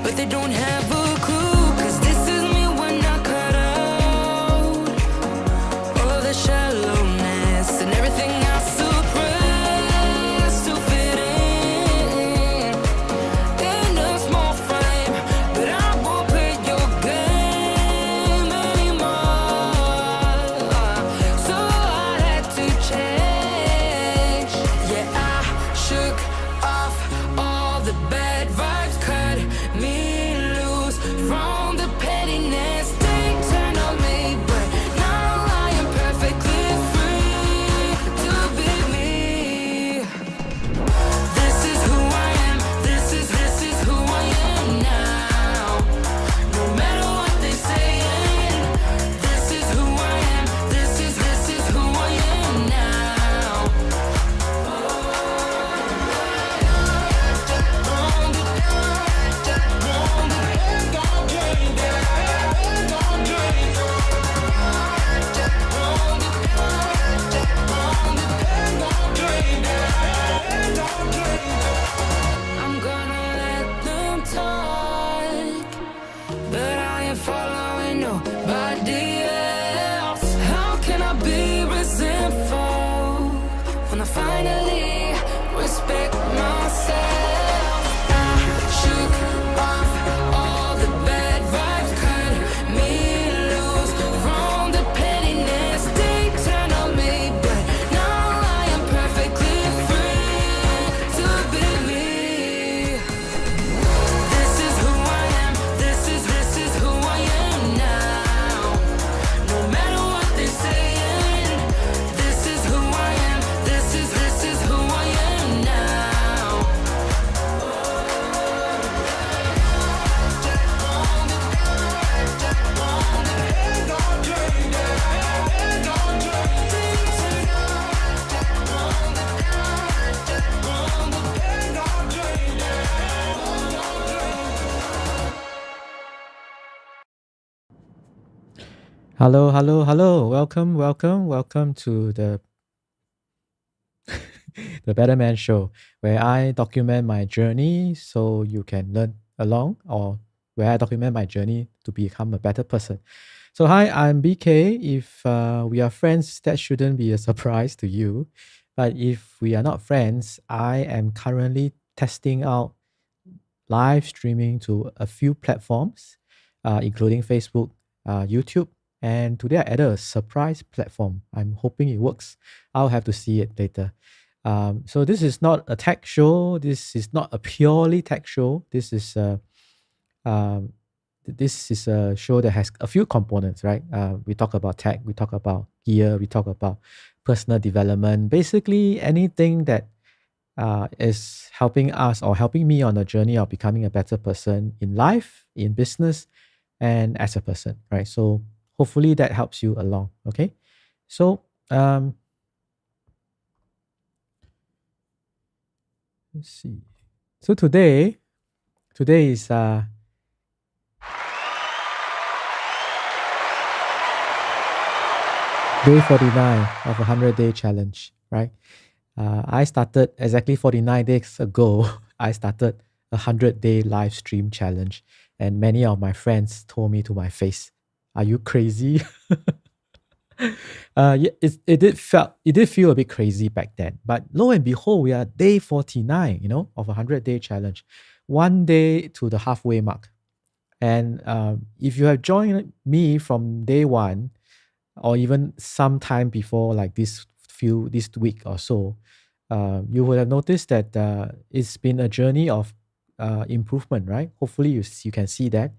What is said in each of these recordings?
but they don't have a clue. 'Cause this is me when I cut out all the shallowness and everything I suppress to fit in a small frame. But I won't play your game anymore. So I had to change. Yeah, I shook off all the bad vibes, cut me loose from the pettiness. They turn on me, but now I am perfectly free to be me. This is who I am. This is who I am now. No matter what they saying, this is who I am. This is who I am now. I'm gonna let them talk, but I ain't following nobody else. How can I be resentful when I finally respect myself? I shook off all the bad vibes, cut me loose from the pettiness. They turn on me, but now I am perfectly free to be me. This is who I am. This is who I am now. No matter what they saying, this is who I am. This is who I am now. Hello, hello, hello. Welcome to the the Better Man Show, where I document my journey so you can learn along, or where I document my journey to become a better person. So hi, I'm BK. If we are friends, that shouldn't be a surprise to you. But if we are not friends, I am currently testing out live streaming to a few platforms, including Facebook, YouTube, and today I added a surprise platform. I'm hoping it works. I'll have to see it later. So this is not a tech show. This is not a purely tech show. This is a show that has a few components, right? We talk about tech, we talk about gear, we talk about personal development, basically anything that is helping us or helping me on a journey of becoming a better person in life, in business, and as a person, right? So hopefully that helps you along. Okay. So let's see. So today is day 49 of a 100-day challenge, right? I started exactly 49 days ago. I started a 100-day live stream challenge, and many of my friends told me to my face, "Are you crazy?" Yeah, it did feel a bit crazy back then, but lo and behold, we are day 49, of a 100-day challenge, 1 day to the halfway mark. And if you have joined me from day one, or even sometime before, like this week or so, you would have noticed that it's been a journey of improvement, right? Hopefully you can see that.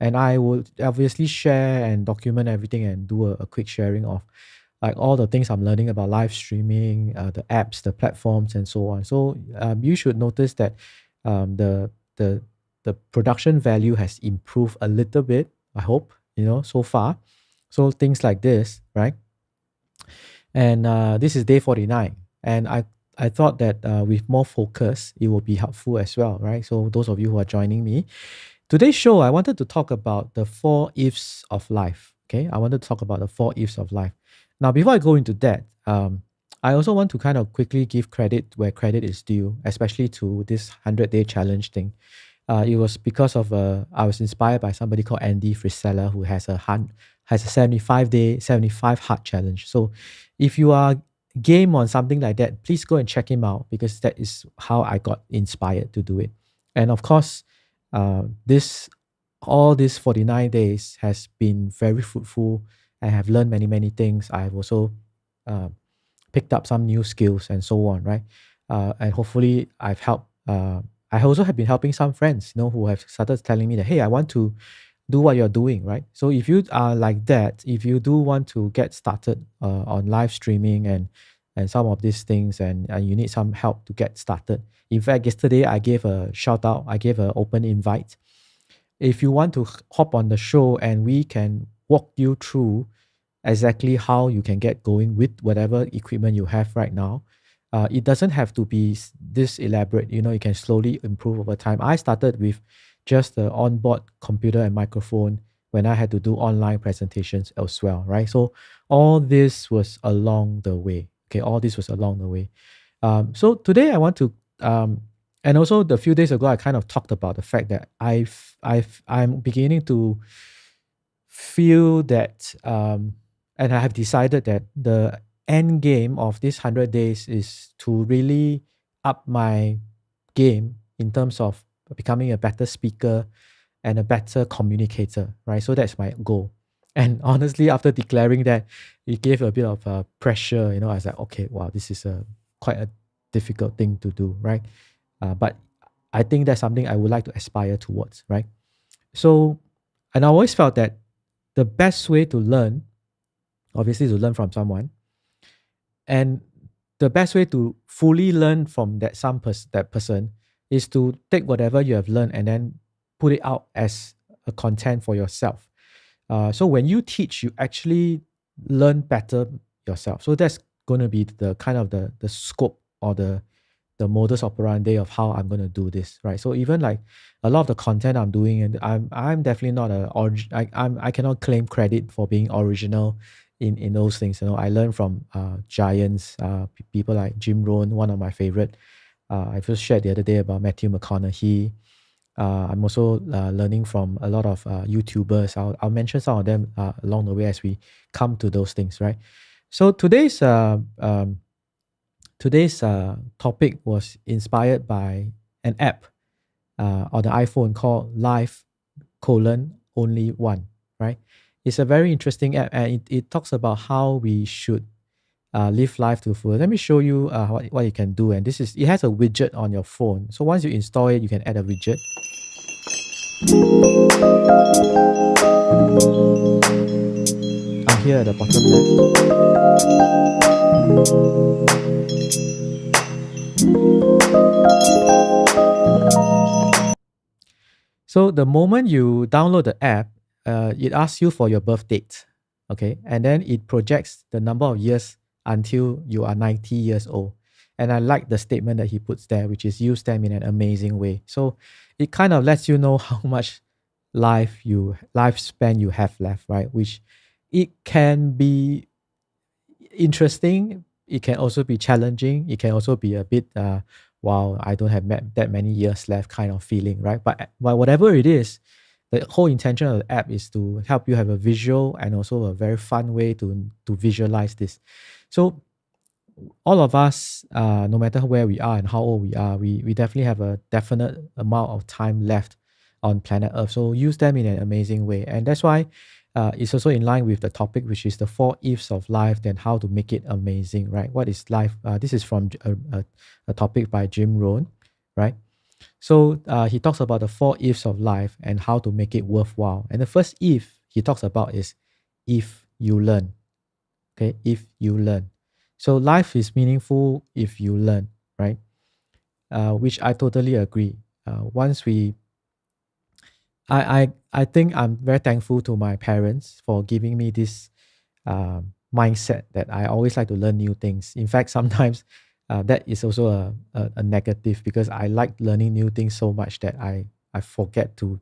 And I will obviously share and document everything and do a quick sharing of like all the things I'm learning about live streaming, the apps, the platforms, and so on. So you should notice that the production value has improved a little bit, I hope, so far. So things like this, right? And this is day 49. And I thought that with more focus, it will be helpful as well, right? So those of you who are joining me, today's show, I wanted to talk about the 4 ifs of life. Okay, I wanted to talk about the 4 ifs of life. Now, before I go into that, I also want to kind of quickly give credit where credit is due, especially to this 100-day challenge thing. It was because of I was inspired by somebody called Andy Frisella, who has a 75-day 75 hard challenge. So if you are game on something like that, please go and check him out, because that is how I got inspired to do it. And of course, this all these 49 days has been very fruitful. I have learned many, many things. I have also uh, picked up some new skills and so on, right? And hopefully I've helped. I also have been helping some friends, who have started telling me that, hey, I want to do what you're doing, right? So if you are like that, if you do want to get started on live streaming and some of these things, and you need some help to get started. In fact, yesterday I gave a shout out, I gave an open invite. If you want to hop on the show and we can walk you through exactly how you can get going with whatever equipment you have right now. It doesn't have to be this elaborate. You can slowly improve over time. I started with just the onboard computer and microphone when I had to do online presentations as well, right? So all this was along the way. Okay, all this was along the way. So today I want to, and also the few days ago I kind of talked about the fact that I'm beginning to feel that, and I have decided that the end game of this 100 days is to really up my game in terms of becoming a better speaker and a better communicator, right? So that's my goal. And honestly, after declaring that, it gave a bit of pressure. I was like, okay, wow, this is quite a difficult thing to do, right? But I think that's something I would like to aspire towards, right? So, and I always felt that the best way to learn, obviously, to learn from someone, and the best way to fully learn from that person is to take whatever you have learned and then put it out as a content for yourself. So when you teach, you actually learn better yourself. So that's going to be the kind of the scope or the modus operandi of how I'm going to do this, right? So even like a lot of the content I'm doing, and I'm definitely not I cannot claim credit for being original in those things. I learned from giants, people like Jim Rohn, one of my favorite. I just shared the other day about Matthew McConaughey. I'm also learning from a lot of YouTubers. I'll mention some of them along the way as we come to those things, right? So today's topic was inspired by an app on the iPhone called Life Only One, right? It's a very interesting app, and it talks about how we should live life to the full. Let me show you what you can do. And it has a widget on your phone. So once you install it, you can add a widget. I'm here at the bottom left. So the moment you download the app, it asks you for your birth date, okay? And then it projects the number of years until you are 90 years old. And I like the statement that he puts there, which is use them in an amazing way. So it kind of lets you know how much lifespan you have left, right? Which it can be interesting. It can also be challenging. It can also be a bit, wow, I don't have that many years left kind of feeling, right? But whatever it is, the whole intention of the app is to help you have a visual and also a very fun way to visualize this. So all of us, no matter where we are and how old we are, we definitely have a definite amount of time left on planet Earth. So use them in an amazing way. And that's why it's also in line with the topic, which is the 4 Ifs of life, then how to make it amazing, right? What is life? This is from a topic by Jim Rohn, right? So he talks about the 4 Ifs of life and how to make it worthwhile. And the first if he talks about is if you learn. Okay, if you learn. So life is meaningful if you learn, right? Which I totally agree. Once we I think I'm very thankful to my parents for giving me this mindset that I always like to learn new things. In fact, sometimes that is also a negative, because I like learning new things so much that I forget to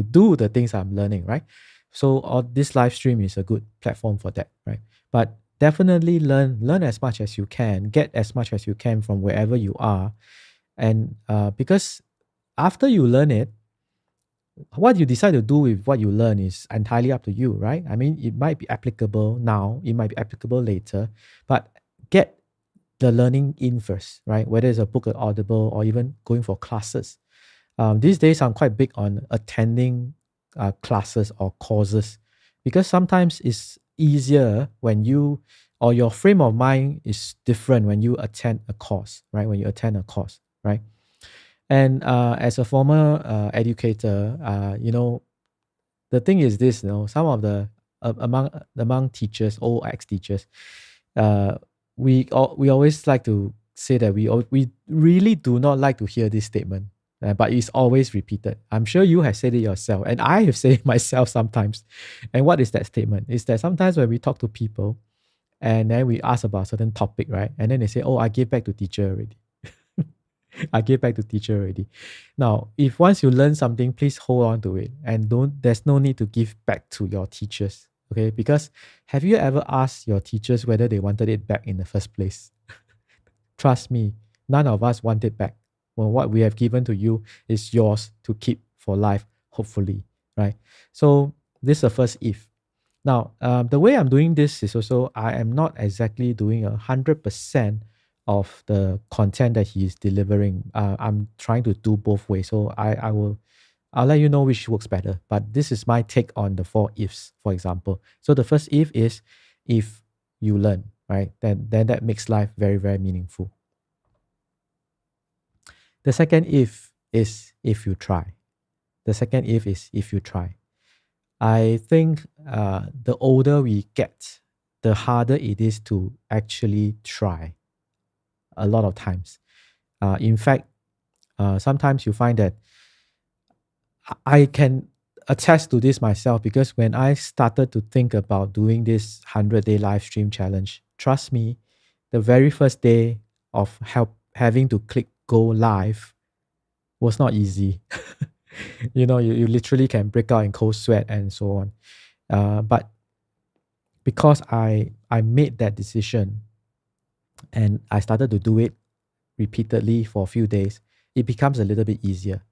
do the things I'm learning, right? So this live stream is a good platform for that, right? But definitely learn as much as you can, get as much as you can from wherever you are. And because after you learn it, what you decide to do with what you learn is entirely up to you, right? I mean, it might be applicable now, it might be applicable later, but get the learning in first, right? Whether it's a book or Audible or even going for classes. These days, I'm quite big on attending classes or courses because sometimes it's easier when you or your frame of mind is different when you attend a course, right? When you attend a course, right? And as a former educator, the thing is this, some of the among teachers, old ex teachers, uh, we always like to say that we really do not like to hear this statement, but it's always repeated. I'm sure you have said it yourself, and I have said it myself sometimes. And what is that statement? Is that sometimes when we talk to people, and then we ask about a certain topic, right? And then they say, "Oh, I gave back to teacher already." I gave back to teacher already. Now, if once you learn something, please hold on to it and there's no need to give back to your teachers. Okay. Because have you ever asked your teachers whether they wanted it back in the first place? Trust me, none of us want it back. Well, what we have given to you is yours to keep for life, hopefully. Right. So this is the first if. Now, the way I'm doing this is also I am not exactly doing 100% of the content that he is delivering. I'm trying to do both ways. So I'll let you know which works better. But this is my take on the 4 ifs, for example. So the first if is if you learn, right? Then that makes life very, very meaningful. The second if is if you try. The second if is if you try. I think the older we get, the harder it is to actually try a lot of times. In fact, sometimes you find that I can attest to this myself because when I started to think about doing this 100-day live stream challenge, trust me, the very first day of having to click go live was not easy. You literally can break out in cold sweat and so on. But because I made that decision and I started to do it repeatedly for a few days, it becomes a little bit easier.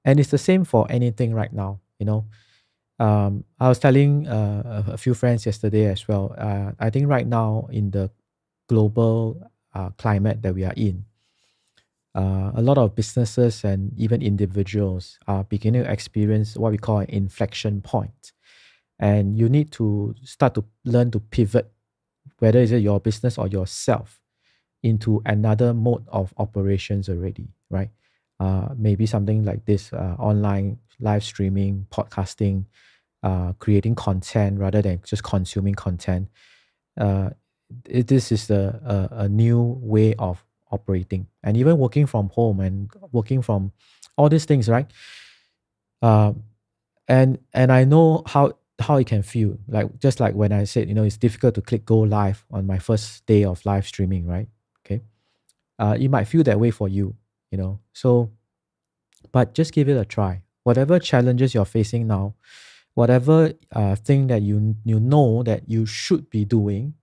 And it's the same for anything right now. I was telling a few friends yesterday as well. I think right now in the global climate that we are in, a lot of businesses and even individuals are beginning to experience what we call an inflection point. And you need to start to learn to pivot, whether it's your business or yourself, into another mode of operations already, right? Maybe something like this online live streaming, podcasting, creating content rather than just consuming content. This is a new way of operating, and even working from home and working from all these things, right? And I know how it can feel, like just like when I said, it's difficult to click go live on my first day of live streaming, right? Okay, it might feel that way for you, so but just give it a try. Whatever challenges you're facing now, whatever thing that you know that you should be doing,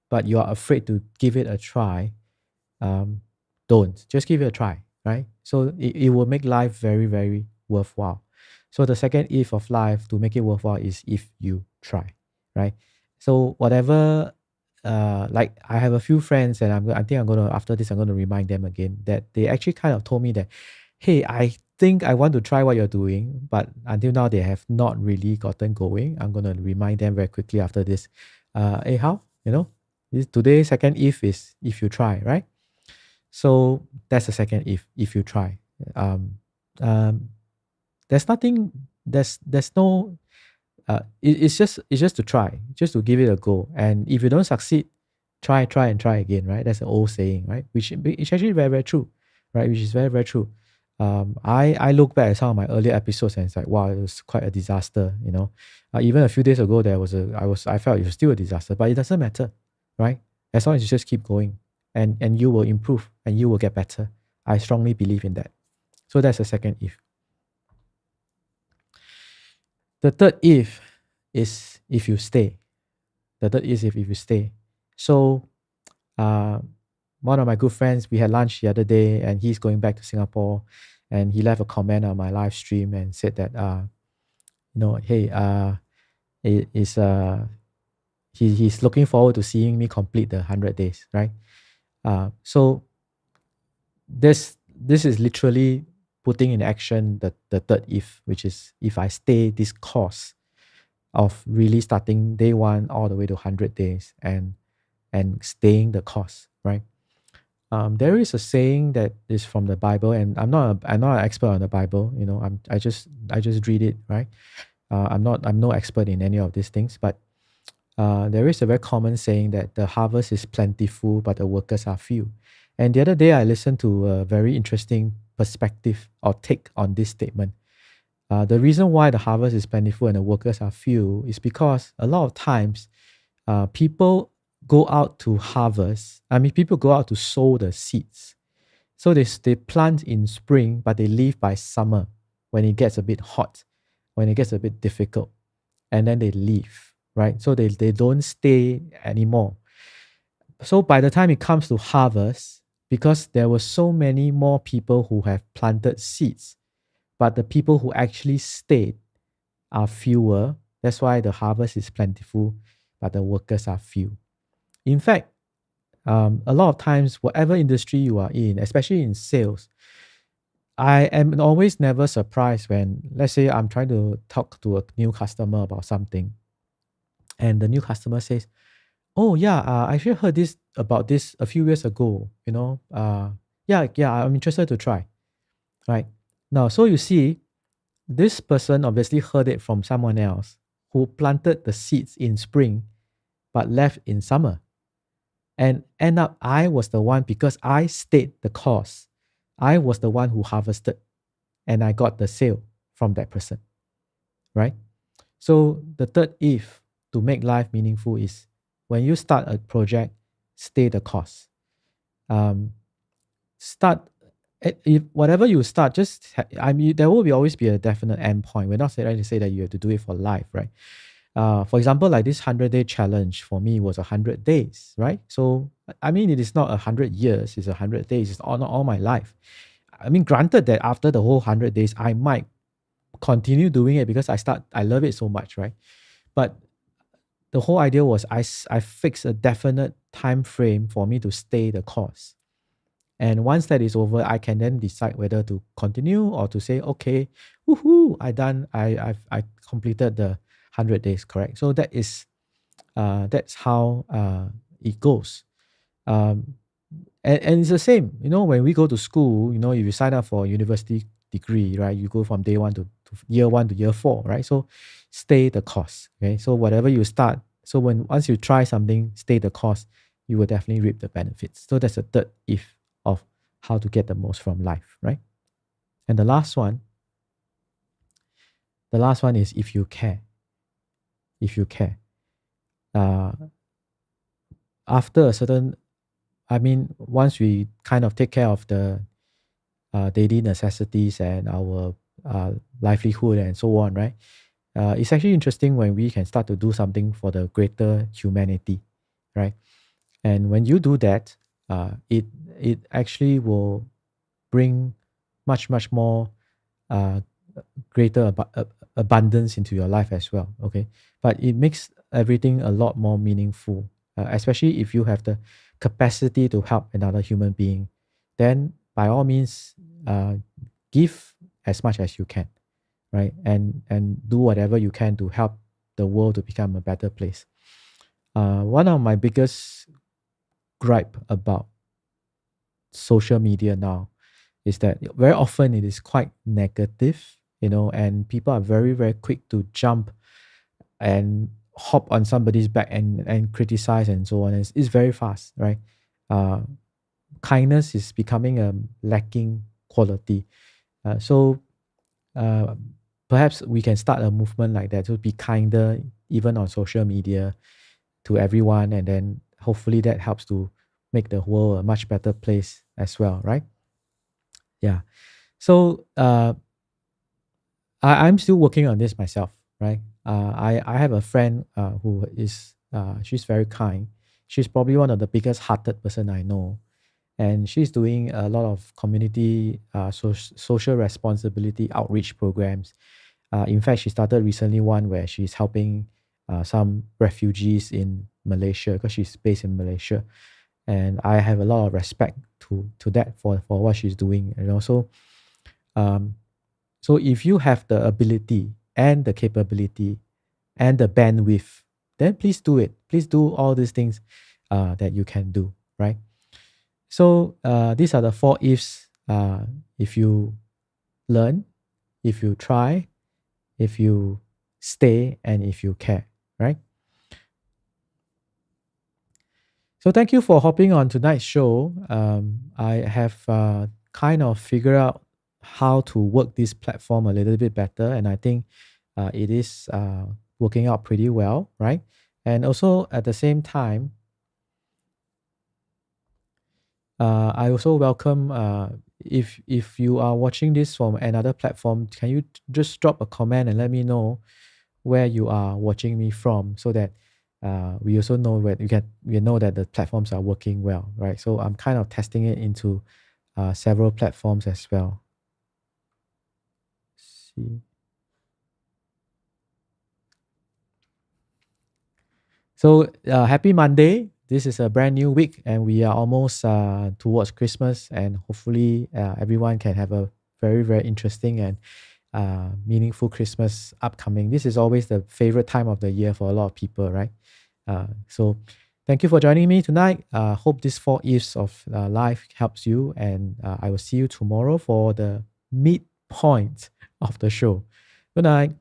but you are afraid to give it a try, um, don't. Just give it a try, right? So it will make life very, very worthwhile. So the second if of life to make it worthwhile is if you try, right? So whatever, like I have a few friends, and I think after this I'm gonna remind them again that they actually kind of told me that, hey, I think I want to try what you're doing, but until now they have not really gotten going. I'm gonna remind them very quickly after this. Hey, how? Today's second if is if you try, right? So that's the second if you try. Um, um, there's nothing. There's no. It's just to try, just to give it a go. And if you don't succeed, try and try again, right? That's an old saying, right? Which is actually very, very true, right? Which is very, very true. I look back at some of my earlier episodes and it's like, wow, it was quite a disaster. Even a few days ago, I felt it was still a disaster, but it doesn't matter, right? As long as you just keep going, and you will improve and you will get better. I strongly believe in that. So that's the second if. The third if is if you stay. The third is if you stay. So uh, one of my good friends, we had lunch the other day and he's going back to Singapore, and he left a comment on my live stream and said that hey, is he's looking forward to seeing me complete the 100 days, right? So this is literally putting in action the third if, which is if I stay this course of really starting day one all the way to 100 days and staying the course, right? There is a saying that is from the Bible, and I'm not an expert on the Bible. I just read it, right? I'm no expert in any of these things, but there is a very common saying that the harvest is plentiful, but the workers are few. And the other day, I listened to a very interesting perspective or take on this statement. The reason why the harvest is plentiful and the workers are few is because a lot of times people go out to harvest. I mean, people go out to sow the seeds. So they plant in spring, but they leave by summer when it gets a bit hot, when it gets a bit difficult, and then they leave, right? So they don't stay anymore. So by the time it comes to harvest, because there were so many more people who have planted seeds, but the people who actually stayed are fewer. That's why the harvest is plentiful, but the workers are few. In fact, a lot of times, whatever industry you are in, especially in sales, I am always never surprised when, let's say, I'm trying to talk to a new customer about something, and the new customer says, "Oh yeah, I actually heard this about this a few years ago. Yeah, I'm interested to try." Right now, so you see, this person obviously heard it from someone else who planted the seeds in spring, but left in summer. And end up, I was the one, because I stayed the course. I was the one who harvested, and I got the sale from that person, right? So the third if to make life meaningful is when you start a project, stay the course. Start if whatever you start, I mean, there will always be a definite end point. We're not trying to say that you have to do it for life, right? For example, like this 100-day challenge for me was 100 days, right? So, I mean, it is not 100 years, it's 100 days, it's not all my life. I mean, granted that after the whole 100 days, I might continue doing it because I love it so much, right? But the whole idea was I fixed a definite time frame for me to stay the course. And once that is over, I can then decide whether to continue or to say, okay, woohoo, I completed the 100 days, correct? So that's how it goes. And it's the same, when we go to school, if you sign up for a university degree, right, you go from day one to year one to year four, right? So stay the course, okay? So whatever you start, so once you try something, stay the course, you will definitely reap the benefits. So that's the third if of how to get the most from life, right? And the last one is if you care. If you care. After a certain, I mean, once we kind of take care of the daily necessities and our livelihood and so on, right? It's actually interesting when we can start to do something for the greater humanity, right? And when you do that, it actually will bring much more uh, greater abundance into your life as well. Okay, but it makes everything a lot more meaningful, especially if you have the capacity to help another human being. Then by all means, give as much as you can, right? And do whatever you can to help the world to become a better place. One of my biggest gripe about social media now is that very often it is quite negative, and people are very, very quick to jump and hop on somebody's back and criticize and so on. It's very fast, right? Kindness is becoming a lacking quality. So perhaps we can start a movement like that to be kinder even on social media to everyone, and then hopefully that helps to make the world a much better place as well, right? Yeah. So I'm still working on this myself, right? I have a friend who is she's very kind. She's probably one of the biggest hearted person I know, and she's doing a lot of community social responsibility outreach programs. In fact, she started recently one where she's helping some refugees in Malaysia because she's based in Malaysia, and I have a lot of respect to that for what she's doing. And also, so if you have the ability and the capability and the bandwidth, then please do it. Please do all these things that you can do, right? So these are the 4 ifs. If you learn, if you try, if you stay, and if you care, right? So thank you for hopping on tonight's show. I have kind of figured out how to work this platform a little bit better, and I think it is working out pretty well, right? And also at the same time, I also welcome if you are watching this from another platform, can you just drop a comment and let me know where you are watching me from, so that we also know where we know that the platforms are working well, right? So I'm kind of testing it into several platforms as well. See. So happy Monday. This is a brand new week, and we are almost towards Christmas, and hopefully everyone can have a very, very interesting and meaningful Christmas upcoming. This is always the favorite time of the year for a lot of people, right? So thank you for joining me tonight. Hope these 4 ifs of life helps you, and I will see you tomorrow for the midpoint of the show. Good night.